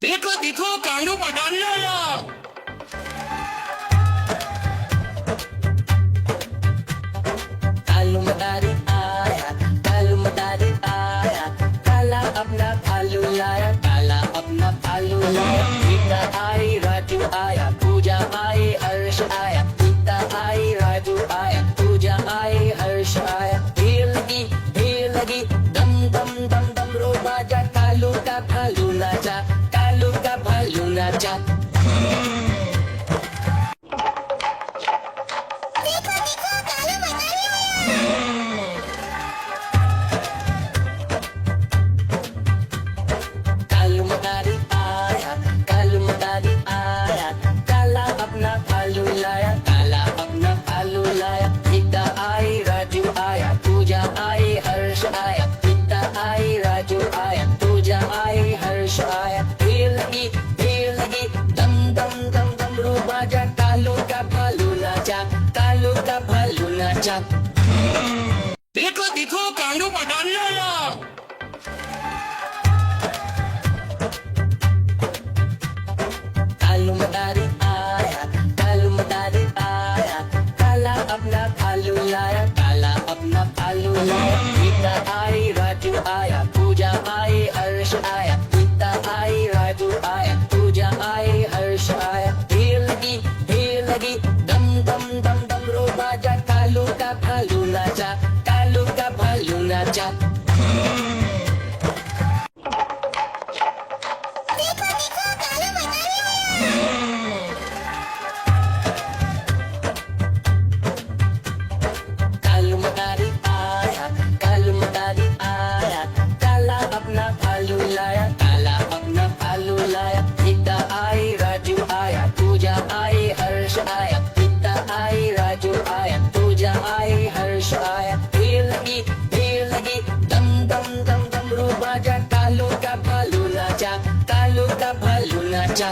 देखो देखो कांडू पटान लाया। कालू मदारी आया, कालू मदारी आया, काला अपना भालू लाया, काला अपना भालू लाया। गीता आई, राजू आया, पूजा आई, हर्ष आया। गीता आई, राजू आया, पूजा आई, हर्ष आया। भीड़ लगी, दम दम दम दम रो बाजा। कालू का भालू नाचा, कालू का भालू नाचा। कालू मदारी आया, कालू मदारी आया, काला अपना भालू लाया, काला अपना भालू लाया। गीता आई, राजू आया, पूजा आई, हर्ष आया। गीता आई, राजू आया, पूजा आई, हर्ष आया। भीड़ लगी, दम दम दम दम रो बाजा। कालू का भालू नाचा, कालू का भालू नाचा। देखो देखो कांडू पटान लाया। कालू मदारी आया, कालू मदारी आया, काला अपना भालू लाया, काला अपना भालू लाया। गीता आई, राजू आया, पूजा आई, हर्ष आया। गीता आई, राजू आया, पूजा आई, हर्ष आया। भीड़ लगी, दम दम दम दम रो बाजा। कालू का भालू नाचा, कालू का भालू नाचा। कालू मदारी आया, कालू मदारी आया, काला अपना भालू लाया, काला अपना भालू लाया। गीता आई, राजू आया, पूजा आई, हर्ष आया। गीता आई, राजू आया, पूजा आई, हर्ष आया। भीड़ लगी, दम दम दम दम रो बाजा। कालू का भालू नाचा, कालू का भालू नाचा।